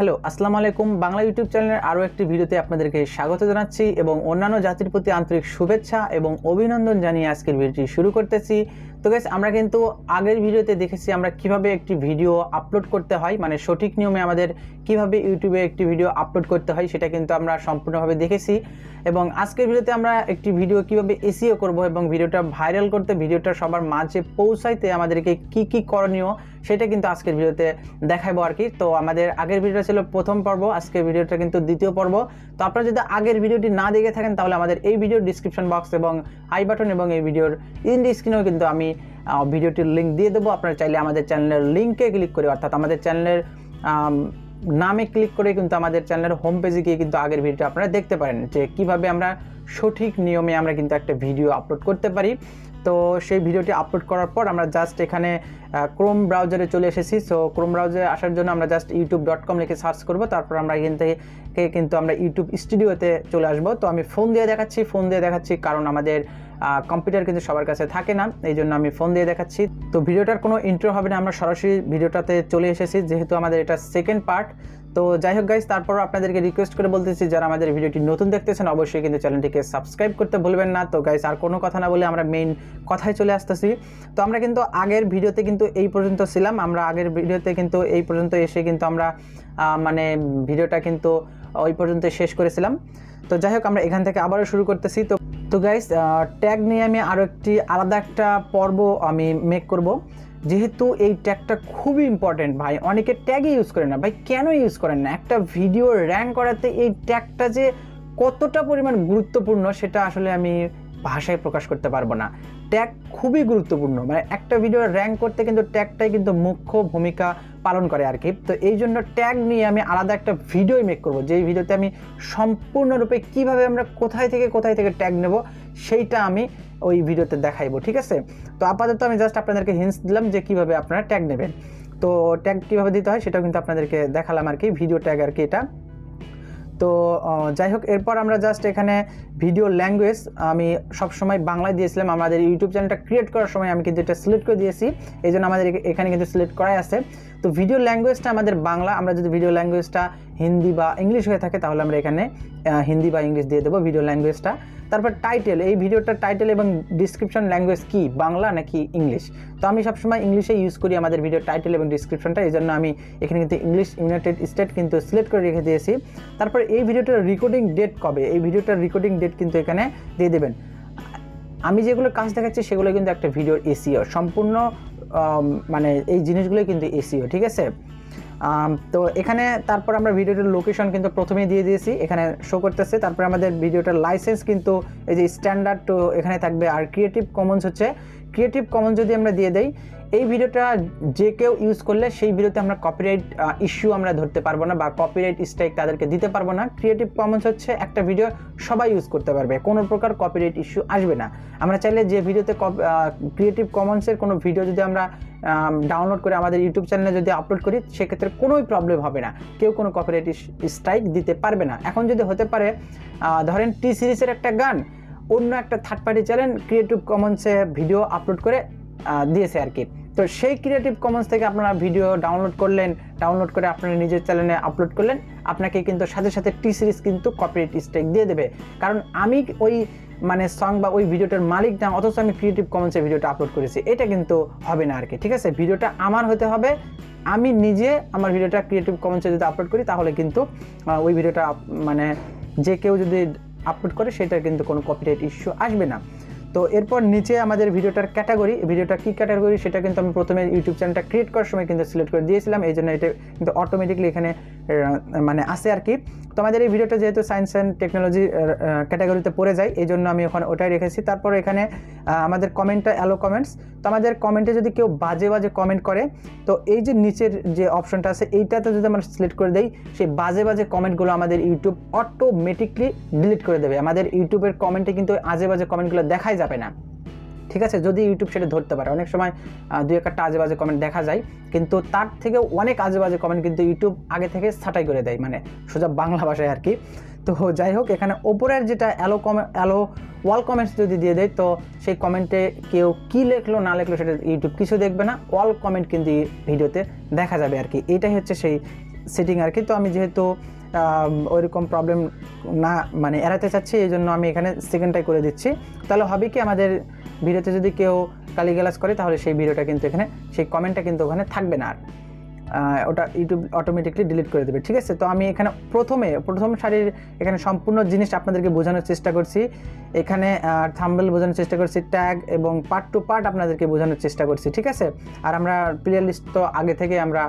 Hello, আসসালামু আলাইকুম। Bangla YouTube চ্যানেলের আরও একটি ভিডিওতে আপনাদেরকে স্বাগত জানাচ্ছি এবং অন্যান্য জাতির প্রতি আন্তরিক শুভেচ্ছা এবং অভিনন্দন জানিয়ে আজকের ভিডিওটি শুরু করতেছি। তো গাইস, আমরা কিন্তু আগের ভিডিওতে দেখেছি আমরা কিভাবে একটি ভিডিও আপলোড করতে হয়, মানে সঠিক নিয়মে আমাদের কিভাবে ইউটিউবে একটি ভিডিও আপলোড করতে হয় সেটা কিন্তু আমরা সম্পূর্ণভাবে দেখেছি। এবং আজকের ভিডিওতে আমরা একটি ভিডিও কিভাবে এসইও করব এবং ভিডিওটা ভাইরাল করতে, ভিডিওটা সবার মাঝে পৌঁছাইতে আমাদেরকে কি কি করণীয় সেটা কিন্তু আজকের ভিডিওতে দেখাবো আর কি। তো আমাদের আগের ভিডিওটা ছিল প্রথম পর্ব, আজকের ভিডিওটা কিন্তু দ্বিতীয় পর্ব। তো আপনারা যদি আগের ভিডিওটি না দেখে থাকেন তাহলে আমাদের এই ভিডিওর ডিসক্রিপশন বক্স এবং আই বাটন এবং এই ভিডিওর ইন স্ক্রিনেও কিন্তু আমি ভিডিওটির লিঙ্ক দিয়ে দেবো। আপনারা চাইলে আমাদের চ্যানেলের লিঙ্কে ক্লিক করে, অর্থাৎ আমাদের চ্যানেলের নামে ক্লিক করে কিন্তু আমাদের চ্যানেলের হোম পেজে গিয়ে কিন্তু আগের ভিডিওটা আপনারা দেখতে পারেন যে কিভাবে আমরা সঠিক নিয়মে আমরা কিন্তু একটা ভিডিও আপলোড করতে পারি। তো সেই ভিডিওটি আপলোড করার পর আমরা জাস্ট এখানে ক্রোম ব্রাউজারে চলে এসেছি। সো ক্রোম ব্রাউজারে আসার জন্য আমরা জাস্ট youtube.com লিখে সার্চ করব, তারপর আমরা এখান থেকে কিন্তু আমরা ইউটিউব স্টুডিওতে চলে আসব। তো আমি ফোন দিয়ে দেখাচ্ছি কারণ আমাদের কম্পিউটার কিন্তু সবার কাছে থাকে না, এই জন্য আমি ফোন দিয়ে দেখাচ্ছি। তো ভিডিওটার কোনো ইন্ট্রো হবে না, আমরা সরাসরি ভিডিওটাতে চলে এসেছি যেহেতু আমাদের এটা সেকেন্ড পার্ট। তো যাই হোক গাইস, তারপর আপনাদেরকে রিকোয়েস্ট করে বলতেছি যারা আমাদের ভিডিওটি নতুন দেখতেছেন অবশ্যই কিন্তু চ্যানেলটিকে সাবস্ক্রাইব করতে ভুলবেন না। তো গাইস, আর কোনো কথা না বলে আমরা মেইন কথায় চলে আসতেছি। তো আমরা কিন্তু আগের ভিডিওতে কিন্তু এই পর্যন্ত ছিলাম, আমরা আগের ভিডিওতে কিন্তু এই পর্যন্ত এসে কিন্তু আমরা মানে ভিডিওটা কিন্তু ওই পর্যন্ত শেষ করেছিলাম। তো যাই হোক, আমরা এখান থেকে আবারও শুরু করতেছি। তো গাইস, ট্যাগ নিয়ে আমি আরও একটি আলাদা একটা পর্ব আমি মেক করব, যেহেতু এই ট্যাগটা খুবই ইম্পর্টেন্ট। ভাই, অনেকে ট্যাগই ইউজ করেন না। ভাই, কেন ইউজ করেন না? একটা ভিডিও র্যাঙ্ক করাতে এই ট্যাগটা যে কতটা পরিমাণ গুরুত্বপূর্ণ সেটা আসলে আমি ভাষায় প্রকাশ করতে পারবো না। ট্যাগ খুবই গুরুত্বপূর্ণ, মানে একটা ভিডিও র্যাঙ্ক করতে কিন্তু ট্যাগটাই কিন্তু মুখ্য ভূমিকা পালন করে আর কি। তো এই জন্য ট্যাগ নিয়ে আমি আলাদা একটা ভিডিও মেক করব, যেই ভিডিওতে আমি সম্পূর্ণরূপে কিভাবে আমরা কোথায় থেকে ট্যাগ নেব সেইটা আমি ওই ভিডিওতে দেখাইবো, ঠিক আছে? তো আপাতত আমি জাস্ট আপনাদেরকে হিন্টস দিলাম যে কিভাবে আপনারা ট্যাগ নেবেন। তো ট্যাগ কীভাবে দিতে হয় সেটাও কিন্তু আপনাদেরকে দেখালাম আর কি, ভিডিও ট্যাগ আর কি এটা। তো যাই হোক, এরপর আমরা জাস্ট এখানে ভিডিও ল্যাঙ্গুয়েজ আমি সবসময় বাংলায় দিয়েছিলাম। আমাদের ইউটিউব চ্যানেলটা ক্রিয়েট করার সময় আমি কিন্তু এটা সিলেক্ট করে দিয়েছি, এই জন্য আমাদের এখানে কিন্তু সিলেক্ট করাই আছে। তো ভিডিও ল্যাঙ্গুয়েজটা আমাদের বাংলা। আমরা যদি ভিডিও ল্যাঙ্গুয়েজটা হিন্দি বা ইংলিশ হয়ে থাকে তাহলে আমরা এখানে হিন্দি বা ইংলিশ দিয়ে দেবো ভিডিও ল্যাঙ্গুয়েজটা। তারপর টাইটেল, এই ভিডিওটার টাইটেল এবং ডিসক্রিপশন ল্যাঙ্গুয়েজ কি, বাংলা নাকি ইংলিশ? তো আমি সবসময় ইংলিশে ইউজ করি আমাদের ভিডিও টাইটেল এবং ডিসক্রিপশনটা, এই জন্য আমি এখানে কিন্তু ইংলিশ ইউনাইটেড স্টেট কিন্তু সিলেক্ট করে রেখে দিয়েছি। তারপর এই ভিডিওটার রেকর্ডিং ডেট কবে, এই ভিডিওটার রেকর্ডিং ডেট কিন্তু এখানে দিয়ে দেবেন। আমি যেগুলো কাজ দেখাচ্ছি সেগুলো কিন্তু একটা ভিডিওর এসইও সম্পূর্ণ, মানে এই জিনিসগুলোই কিন্তু এসইও, ঠিক আছে? তো এখানে তারপর আমরা ভিডিওটার লোকেশন কিন্তু প্রথমেই দিয়ে দিয়েছি, এখানে শো করতেছে। তারপর আমাদের ভিডিওটার লাইসেন্স কিন্তু এই যে স্ট্যান্ডার্ড তো এখানে থাকবে, আর ক্রিয়েটিভ কমন্স হচ্ছে, ক্রিয়েটিভ কমন্স যদি আমরা দিয়ে দেই এই ভিডিওটা যে কেউ ইউজ করলে সেই ভিডিওতে আমরা কপিরাইট ইস্যু আমরা ধরতে পারবো না বা কপিরাইট স্ট্রাইক তাদেরকে দিতে পারবো না। ক্রিয়েটিভ কমন্স হচ্ছে একটা ভিডিও সবাই ইউজ করতে পারবে, কোনো প্রকার কপিরাইট ইস্যু আসবে না। আমরা চাইলে যে ভিডিওতে ক্রিয়েটিভ কমন্সের কোনো ভিডিও যদি আমরা ডাউনলোড করে আমাদের ইউটিউব চ্যানেলে যদি আপলোড করি সেক্ষেত্রে কোনোই প্রবলেম হবে না, কেউ কোনো কপিরাইট স্ট্রাইক দিতে পারবে না। এখন যদি হতে পারে ধরেন টি সিরিজের একটা গান অন্য একটা থার্ড পার্টি চ্যানেল ক্রিয়েটিভ কমন্সে ভিডিও আপলোড করে দিয়েছে আর কি, তো সেই ক্রিয়েটিভ কমন্স থেকে আপনারা ভিডিও ডাউনলোড করলেন, ডাউনলোড করে আপনারা নিজের চ্যানেলে আপলোড করলেন, আপনাকে কিন্তু সাথে সাথে টি সিরিজ কিন্তু কপিরাইট স্ট্রাইক দিয়ে দেবে। কারণ আমি ওই মানে সং বা ওই ভিডিওটার মালিক না, অথচ আমি ক্রিয়েটিভ কমন্সে ভিডিওটা আপলোড করেছি, এটা কিন্তু হবে না আর কি, ঠিক আছে? ভিডিওটা আমার হতে হবে, আমি নিজে আমার ভিডিওটা ক্রিয়েটিভ কমন্সে যদি আপলোড করি তাহলে কিন্তু ওই ভিডিওটা মানে যে কেউ যদি আপলোড করে সেটার কিন্তু কোনো কপিরাইট ইস্যু আসবে না। তো এরপর নিচে আমাদের ভিডিওটার ক্যাটাগরি, ভিডিওটা কী ক্যাটাগরি সেটা কিন্তু আমি প্রথমে ইউটিউব চ্যানেলটা ক্রিয়েট করার সময় কিন্তু সিলেক্ট করে দিয়েছিলাম, এই জন্য এটা কিন্তু অটোমেটিকলি এখানে মানে আসে আর কি। তো আমাদের এই ভিডিওটা যেহেতু সায়েন্স অ্যান্ড টেকনোলজি ক্যাটাগরিতে পড়ে যায় এই জন্য আমি ওখানে ওটাই রেখেছি। তারপর এখানে আমাদের কমেন্টটা অ্যালো কমেন্টস। তো আমাদের কমেন্টে যদি কেউ বাজে কমেন্ট করে তো এই যে নিচের যে অপশনটা আছে এইটাতে যদি আমরা সিলেক্ট করে দেই সেই বাজে কমেন্টগুলো আমাদের ইউটিউব অটোমেটিকলি ডিলিট করে দেবে। আমাদের ইউটিউবের কমেন্টে কিন্তু আজে বাজে কমেন্টগুলো দেখাই যাবে না, ঠিক আছে? যদি ইউটিউব সেটা ধরতে পারে, অনেক সময় দুই একটা আজে বাজে কমেন্ট দেখা যায়, কিন্তু তার থেকে অনেক আজে বাজে কমেন্ট কিন্তু ইউটিউব আগে থেকে ছাঁটাই করে দেয়, মানে সোজা বাংলা ভাষায় আর কি। তো যাই হোক, এখানে ওপরের যেটা অ্যালো ওয়াল কমেন্টস যদি দিয়ে দেয় তো সেই কমেন্টে কেউ কী লেখলো না লেখলো সেটা ইউটিউব কিছু দেখবে না, অল কমেন্ট কিন্তু ভিডিওতে দেখা যাবে আর কি। এটাই হচ্ছে সেই সেটিং আর কি। তো আমি যেহেতু ওইরকম প্রবলেম না মানে এড়াতে চাচ্ছি, এই জন্য আমি এখানে সেকেন্ডটাই করে দিচ্ছি। তাহলে হবে কি, আমাদের ভিডিওতে যদি কেউ গালিগালাজ করে তাহলে সেই ভিডিওটা কিন্তু এখানে, সেই কমেন্টটা কিন্তু ওখানে থাকবে না আর, ওটা ইউটিউব অটোমেটিকলি ডিলিট করে দেবে, ঠিক আছে। তো আমি এখানে প্রথম সারির এখানে সম্পূর্ণ জিনিস আপনাদেরকে বোঝানোর চেষ্টা করছি। এখানে থাম্বনেল বোঝানোর চেষ্টা করছি, ট্যাগ এবং পার্ট টু পার্ট আপনাদেরকে বোঝানোর চেষ্টা করছি, ঠিক আছে। আর আমরা প্লেয়ার লিস্ট তো আগে থেকে আমরা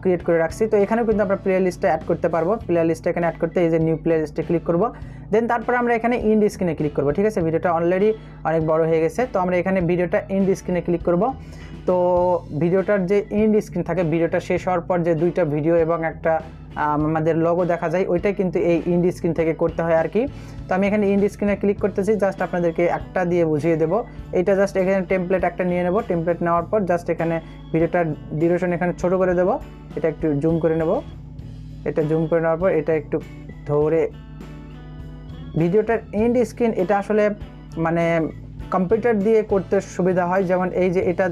ক্রিয়েট করে রাখছি, তো এখানেও কিন্তু আমরা প্লেয়ার লিস্টে অ্যাড করতে পারবো। প্লেয়ার লিস্টে এখানে অ্যাড করতে এই যে নিউ প্লেয়ার লিস্টে ক্লিক করবো, দেন তারপর আমরা এখানে ইন্ড স্ক্রিনে ক্লিক করবো, ঠিক আছে। ভিডিওটা অলরেডি অনেক বড় হয়ে গেছে, তো আমরা এখানে ভিডিওটা ইন্ড স্ক্রিনে ক্লিক করব। তো ভিডিওটার যে ইন্ড স্ক্রিন থাকে, ভিডিওটা শেষ হওয়ার পর যে দুইটা ভিডিও এবং একটা আমাদের লোগো দেখা যায়, ওইটাই কিন্তু এই ইন্ড স্ক্রিন থেকে করতে হয় আর কি। তো আমি এখানে ইন্ড স্ক্রিনে ক্লিক করতেছি, জাস্ট আপনাদেরকে একটা দিয়ে বুঝিয়ে দেবো। এইটা জাস্ট এখানে টেমপ্লেট একটা নিয়ে নেব, টেমপ্লেট নেওয়ার পর জাস্ট এখানে ভিডিওটার ডিউরেশন এখানে ছোট করে দেবো, এটা একটু জুম করে নেব। এটা জুম করে নেওয়ার পর এটা একটু ধরে ভিডিওটার এন্ড স্ক্রিন, এটা আসলে মানে কম্পিউটার দিয়ে করতে সুবিধা হয়, যেমন এই যে এটা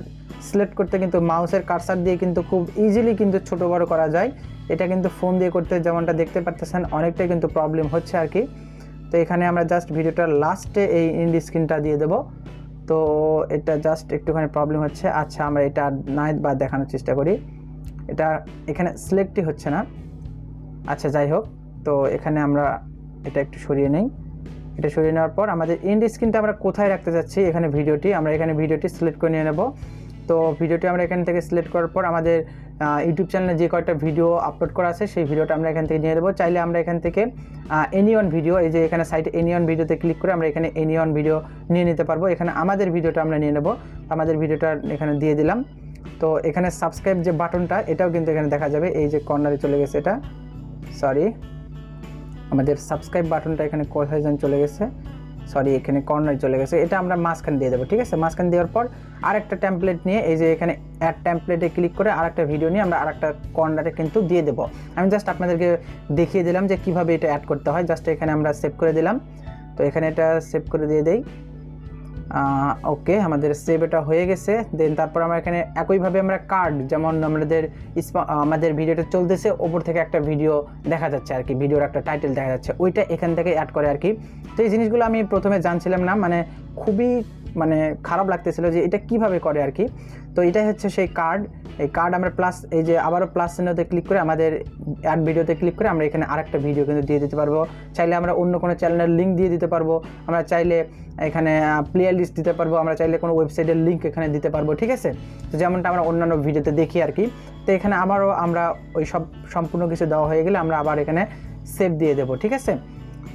সিলেক্ট করতে কিন্তু মাউসের কার্সার দিয়ে কিন্তু খুব ইজিলি কিন্তু ছোট বড় করা যায়। এটা কিন্তু ফোন দিয়ে করতে যেমনটা দেখতে পাচ্ছেন অনেকটাই কিন্তু প্রবলেম হচ্ছে আর কি। তো এখানে আমরা জাস্ট ভিডিওটার লাস্টে এই এন্ড স্ক্রিনটা দিয়ে দেব। তো এটা জাস্ট একটুখানি প্রবলেম হচ্ছে। আচ্ছা, আমরা এটা না বা দেখানোর চেষ্টা করি, এটা এখানে সিলেক্টই হচ্ছে না। আচ্ছা, যাই হোক, তো এখানে আমরা এটা একটু সরিয়ে নেই। এটা সরিয়ে নেওয়ার পর আমাদের এন্ড স্ক্রিনটা আমরা কোথায় রাখতে যাচ্ছি, এখানে ভিডিওটি, আমরা এখানে ভিডিওটি সিলেক্ট করে নিয়ে নেব। তো ভিডিওটি আমরা এখান থেকে সিলেক্ট করার পর আমাদের ইউটিউব চ্যানেলে যে কয়টা ভিডিও আপলোড করা আছে সেই ভিডিওটা আমরা এখান থেকে নিয়ে নেব। চাইলে আমরা এখান থেকে এনি ওয়ান ভিডিও, এই যে এখানে সাইটে এনি ওয়ান ভিডিওতে ক্লিক করে আমরা এখানে এনি ওয়ান ভিডিও নিয়ে নিতে পারবো। এখানে আমাদের ভিডিওটা আমরা নিয়ে নেব, আমাদের ভিডিওটা এখানে দিয়ে দিলাম। তো এখানে সাবস্ক্রাইব যে বাটনটা, এটাও কিন্তু এখানে দেখা যাবে, এই যে কর্নারে চলে গেছে, এটা সরি, আমাদের সাবস্ক্রাইব বাটনটা এখানে কোথায় যেন চলে গেছে, সরি, এখানে কর্নারে চলে গেছে, এটা আমরা মাঝখানে দিয়ে দেবো, ঠিক আছে। মাঝখানে দেওয়ার পর আরেকটা টেমপ্লেট নিয়ে এই যে এখানে অ্যাড টেমপ্লেটে ক্লিক করে আরেকটা ভিডিও নিয়ে আমরা আরেকটা কর্নারে কিন্তু দিয়ে দেবো। আমি জাস্ট আপনাদেরকে দেখিয়ে দিলাম যে কিভাবে এটা অ্যাড করতে হয়। জাস্ট এখানে আমরা সেভ করে দিলাম, তো এখানে এটা সেভ করে দিয়ে দেই। ওকে, আমাদের সেভ এটা হয়ে গেছে। দেন তারপর আমরা এখানে একইভাবে আমরা কার্ড, যেমন আমাদের ভিডিওটা চলতেছে, ওপর থেকে একটা ভিডিও দেখা যাচ্ছে আর কি, ভিডিওর একটা টাইটেল দেখা যাচ্ছে, ওইটা এখান থেকে অ্যাড করে আর কি। তো এই জিনিসগুলো আমি প্রথমে জানছিলাম না, মানে খুবই খারাপ লাগতেছিল যে এটা কিভাবে করে আর কি। তো এটাই হচ্ছে সেই কার্ড। এই কার্ড আমরা প্লাস, এই যে আবারও প্লাস চিহ্নতে ক্লিক করে আমাদের অ্যাড ভিডিওতে ক্লিক করে আমরা এখানে আরেকটা ভিডিও কিন্তু দিয়ে দিতে পারবো। চাইলে আমরা অন্য কোনো চ্যানেলের লিঙ্ক দিয়ে দিতে পারবো, আমরা চাইলে এখানে প্লেয়ার লিস্ট দিতে পারবো, আমরা চাইলে কোনো ওয়েবসাইটের লিঙ্ক এখানে দিতে পারবো, ঠিক আছে। তো যেমনটা আমরা অন্যান্য ভিডিওতে দেখি আর কি। তো এখানে আবারও আমরা ওই সব সম্পূর্ণ কিছু দেওয়া হয়ে গেলে আমরা আবার এখানে সেভ দিয়ে দেবো, ঠিক আছে।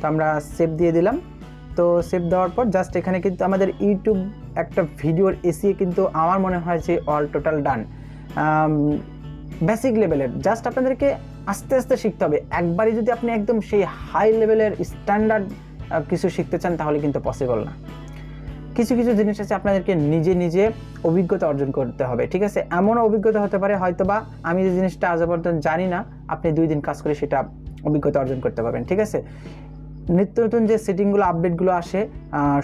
তো আমরা সেভ দিয়ে দিলাম। তো সেভ দেওয়ার পর জাস্ট এখানে কিন্তু আমাদের ইউটিউব একটা ভিডিওর এসিও কিন্তু আমার মনে হয় যে অল টোটাল ডান। বেসিক লেভেলের, জাস্ট আপনাদেরকে আস্তে আস্তে শিখতে হবে। একবারই যদি আপনি একদম সেই হাই লেভেলের স্ট্যান্ডার্ড কিছু শিখতে চান তাহলে কিন্তু পসিবল না। কিছু কিছু জিনিস আছে আপনাদেরকে নিজে নিজে অভিজ্ঞতা অর্জন করতে হবে, ঠিক আছে। এমনও অভিজ্ঞতা হতে পারে হয়তোবা আমি যে জিনিসটা আজ পর্যন্ত জানি না, আপনি 2 দিন কাজ করে সেটা অভিজ্ঞতা অর্জন করতে পারবেন, ঠিক আছে। নিত্য নতুন যে সেটিংগুলো আপডেটগুলো আসে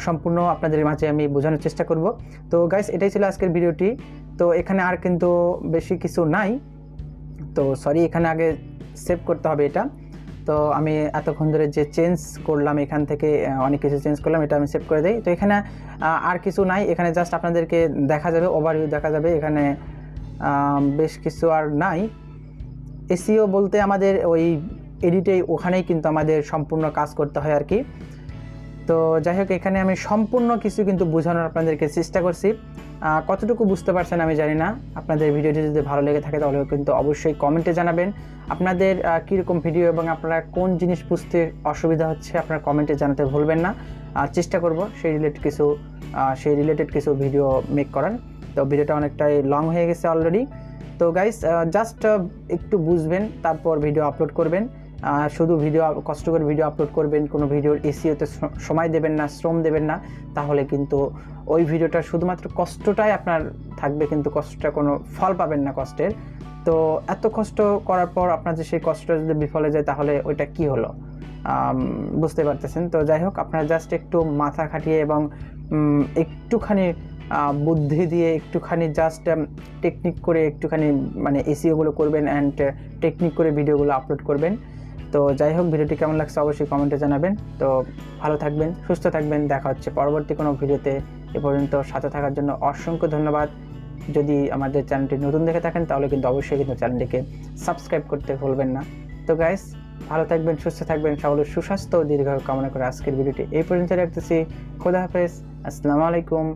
সম্পূর্ণ আপনাদের মাঝে আমি বোঝানোর চেষ্টা করব। তো গাইস, এটাই ছিল আজকের ভিডিওটি। তো এখানে আর কিন্তু বেশি কিছু নাই, তো সরি, এখানে আগে সেভ করতে হবে এটা। তো আমি এতক্ষণ ধরে যে চেঞ্জ করলাম, এখান থেকে অনেক কিছু চেঞ্জ করলাম, এটা আমি সেভ করে দিই। তো এখানে আর কিছু নাই, এখানে জাস্ট আপনাদেরকে দেখা যাবে, ওভারভিউ দেখা যাবে, এখানে বেশ কিছু আর নাই। এসইও বলতে আমাদের ওই এডিটে ওখানেই কিন্তু আমাদের সম্পূর্ণ কাজ করতে হয় আর কি। তো যাই হোক, এখানে আমি সম্পূর্ণ কিছু কিন্তু বোঝানোর আপনাদেরকে চেষ্টা করছি। কতটুকু বুঝতে পারছেন আমি জানি না। আপনাদের ভিডিওটি যদি ভালো লেগে থাকে তাহলে কিন্তু অবশ্যই কমেন্টে জানাবেন আপনাদের কীরকম ভিডিও এবং আপনারা কোন জিনিস বুঝতে অসুবিধা হচ্ছে, আপনারা কমেন্টে জানাতে ভুলবেন না। চেষ্টা করব সেই রিলেটেড কিছু ভিডিও মেক করার। তো ভিডিওটা অনেকটাই লং হয়ে গেছে অলরেডি। তো গাইস, জাস্ট একটু বুঝবেন, তারপর ভিডিও আপলোড করবেন। শুধু কষ্ট করে ভিডিও আপলোড করবেন, কোনো ভিডিওর এসইওতে সময় দেবেন না, শ্রম দেবেন না, তাহলে কিন্তু ওই ভিডিওটা শুধুমাত্র কষ্টটাই আপনার থাকবে, কিন্তু কষ্টটা কোনো ফল পাবেন না কষ্টের। তো এত কষ্ট করার পর আপনার যে সেই কষ্টটা যদি বিফলে যায় তাহলে ওইটা কি হলো, বুঝতে পারতেছেন। তো যাই হোক, আপনারা জাস্ট একটু মাথা খাটিয়ে এবং একটুখানি বুদ্ধি দিয়ে একটুখানি জাস্ট টেকনিক করে একটুখানি মানে এসইওগুলো করবেন অ্যান্ড টেকনিক করে ভিডিওগুলো আপলোড করবেন। তো যাই হোক, ভিডিওটি কেমন লাগছে অবশ্যই কমেন্টে জানাবেন। তো ভালো থাকবেন, সুস্থ থাকবেন, দেখা হচ্ছে পরবর্তী কোনো ভিডিওতে। এ পর্যন্ত সাথে থাকার জন্য অসংখ্য ধন্যবাদ। যদি আমাদের চ্যানেলটি নতুন দেখে থাকেন তাহলে কিন্তু অবশ্যই কিন্তু চ্যানেলটিকে সাবস্ক্রাইব করতে ভুলবেন না। তো গাইস, ভালো থাকবেন, সুস্থ থাকবেন, সকলের সুস্বাস্থ্য ও দীর্ঘায়ু কামনা করে আজকের ভিডিওটি এই পর্যন্ত রাখতেছি। খোদা হাফেজ, আসসালামু আলাইকুম।